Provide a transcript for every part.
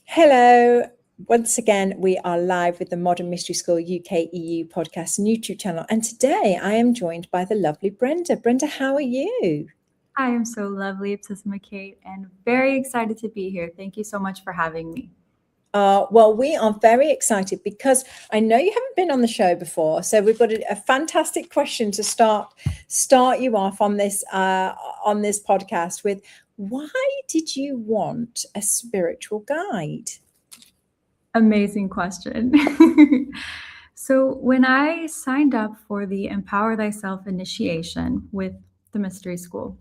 Hello. Once again, we are live with the Modern Mystery School UK EU podcast and YouTube channel. And today I am joined by the lovely Brenda. Brenda, how are you? I am so lovely, Obsessima Kate, and very excited to be here. Thank you so much for having me. Well, we are very excited because I know you haven't been on the show before, so we've got a fantastic question to start you off on this podcast with. Why did you want a spiritual guide? Amazing question. So, when I signed up for the Empower Thyself initiation with the Mystery School,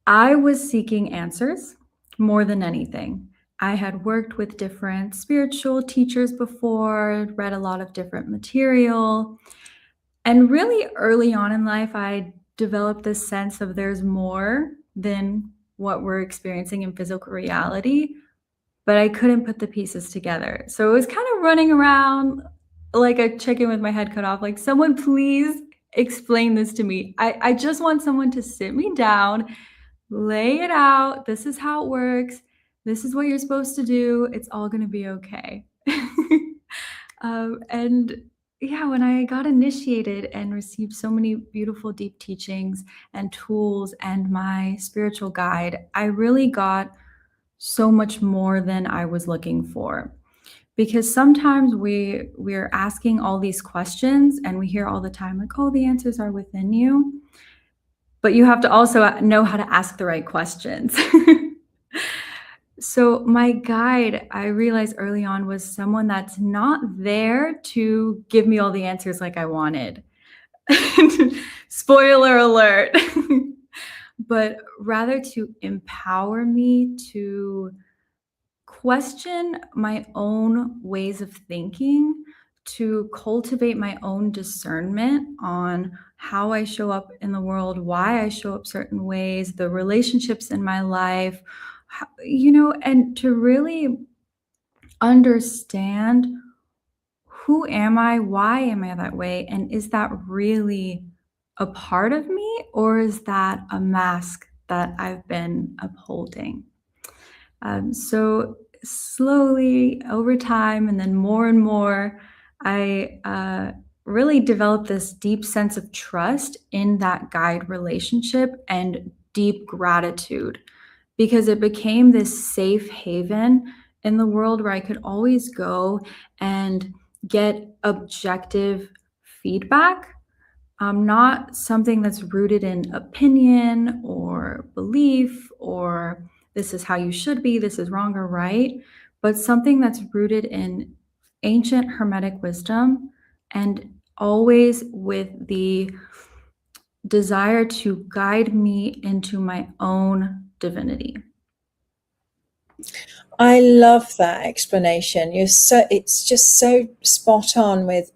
I was seeking answers more than anything. I had worked with different spiritual teachers before, read a lot of different material, and really early on in life, I developed this sense of there's more than what we're experiencing in physical reality, but I couldn't put the pieces together. So it was kind of running around like a chicken with my head cut off, like, someone please explain this to me. I just want someone to sit me down, lay it out. This is how it works. This is what you're supposed to do. It's all going to be okay. And yeah, when I got initiated and received so many beautiful, deep teachings and tools and my spiritual guide, I really got so much more than I was looking for. Because sometimes we're asking all these questions and we hear all the time, like, oh, the answers are within you. But you have to also know how to ask the right questions. So my guide, I realized early on, was someone that's not there to give me all the answers like I wanted. Spoiler alert. But rather to empower me to question my own ways of thinking, to cultivate my own discernment on how I show up in the world, why I show up certain ways, the relationships in my life, and to really understand, who am I? Why am I that way? And is that really a part of me, or is that a mask that I've been upholding? So slowly over time, and then more and more, I really developed this deep sense of trust in that guide relationship and deep gratitude, because it became this safe haven in the world where I could always go and get objective feedback, not something that's rooted in opinion or belief or this is how you should be, this is wrong or right, but something that's rooted in ancient Hermetic wisdom and always with the desire to guide me into my own divinity. I love that explanation. It's just so spot on with,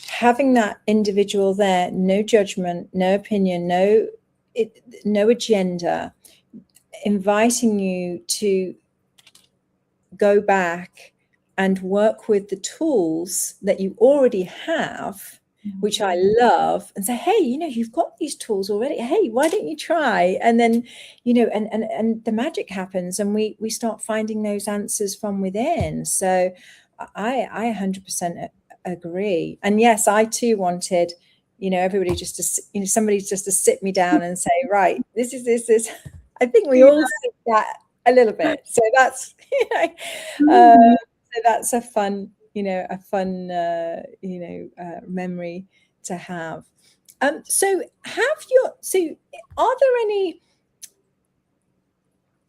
having that individual there, no judgment, no opinion, no agenda, inviting you to go back and work with the tools that you already have, which I love, and say, hey, you've got these tools already. Hey, why don't you try? And then, and the magic happens, and we start finding those answers from within. So I 100% agree. And yes, I too wanted, everybody just to, somebody just to sit me down and say, right, this is. I think we all think that a little bit. So that's, so that's a fun, memory to have. So are there any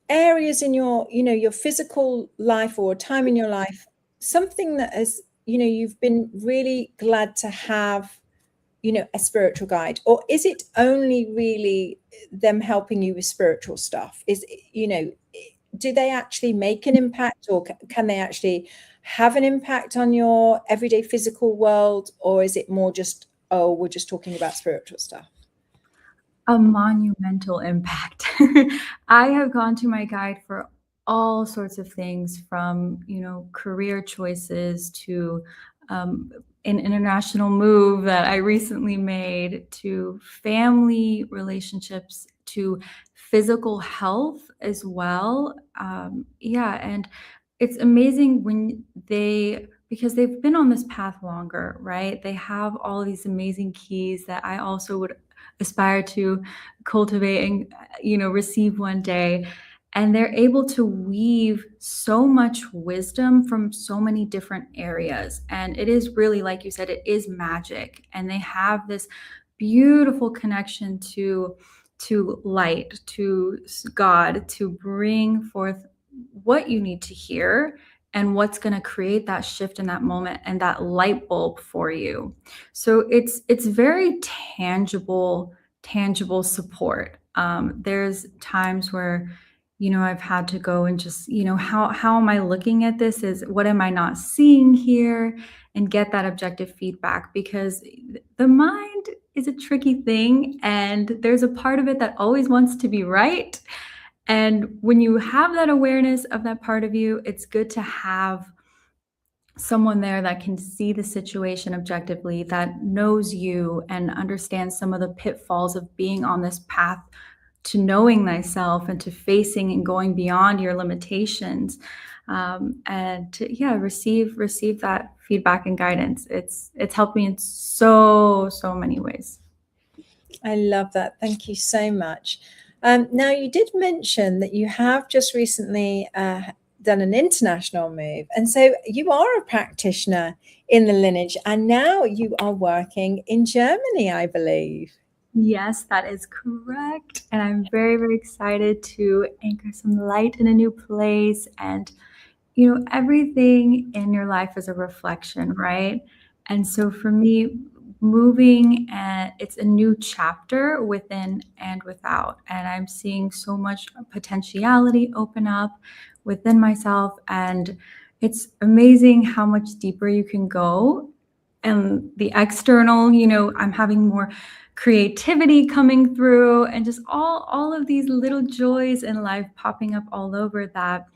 areas in your physical life or time in your life, something that has, you've been really glad to have, a spiritual guide, or is it only really them helping you with spiritual stuff? Do they actually make an impact, or can they actually have an impact on your everyday physical world? Or is it more just, oh, we're just talking about spiritual stuff? A monumental impact. I have gone to my guide for all sorts of things, from, career choices to an international move that I recently made, to family relationships, to physical health as well. And it's amazing when because they've been on this path longer, right? They have all these amazing keys that I also would aspire to cultivate and, receive one day. And they're able to weave so much wisdom from so many different areas. And it is really, like you said, it is magic. And they have this beautiful connection to light, to God, to bring forth what you need to hear and what's going to create that shift in that moment and that light bulb for you. So it's very tangible support. There's times where I've had to go and just how am I looking at this, is what am I not seeing here, and get that objective feedback, because the mind is a tricky thing and there's a part of it that always wants to be right. And when you have that awareness of that part of you, it's good to have someone there that can see the situation objectively, that knows you and understands some of the pitfalls of being on this path to knowing thyself and to facing and going beyond your limitations, and to receive that feedback and guidance. It's helped me in so many ways. I love that. Thank you so much. Now, you did mention that you have just recently done an international move. And so you are a practitioner in the lineage, and now you are working in Germany, I believe. Yes, that is correct. And I'm very, very excited to anchor some light in a new place. And, everything in your life is a reflection, right? And so for me, moving, it's a new chapter within and without. And I'm seeing so much potentiality open up within myself. And it's amazing how much deeper you can go. And the external, I'm having more creativity coming through, and just all of these little joys in life popping up all over that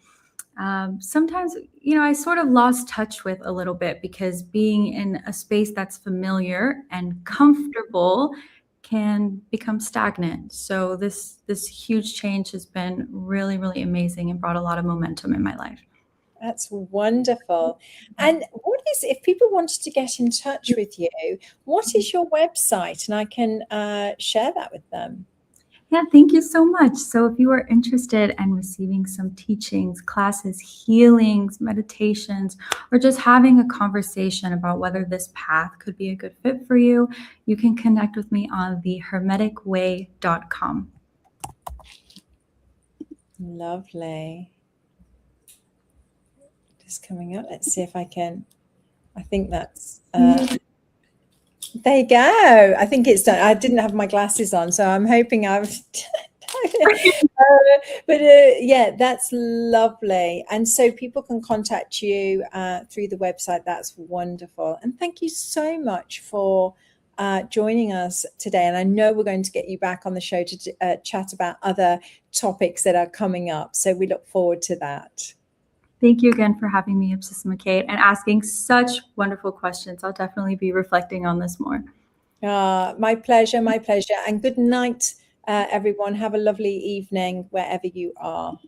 sometimes I sort of lost touch with a little bit, because being in a space that's familiar and comfortable can become stagnant. So this huge change has been really, really amazing and brought a lot of momentum in my life. That's wonderful. And if people wanted to get in touch with you, what is your website? And I can share that with them. Yeah, thank you so much. So if you are interested in receiving some teachings, classes, healings, meditations, or just having a conversation about whether this path could be a good fit for you, you can connect with me on thehermeticway.com. Lovely. Just coming up. Let's see if I can. I think that's. There you go. I think it's done. I didn't have my glasses on, so I'm hoping I've. Yeah, that's lovely. And so people can contact you through the website. That's wonderful. And thank you so much for joining us today. And I know we're going to get you back on the show to chat about other topics that are coming up. So we look forward to that. Thank you again for having me, Ipsissima Kate, and asking such wonderful questions. I'll definitely be reflecting on this more. My pleasure, my pleasure. And good night, everyone. Have a lovely evening wherever you are.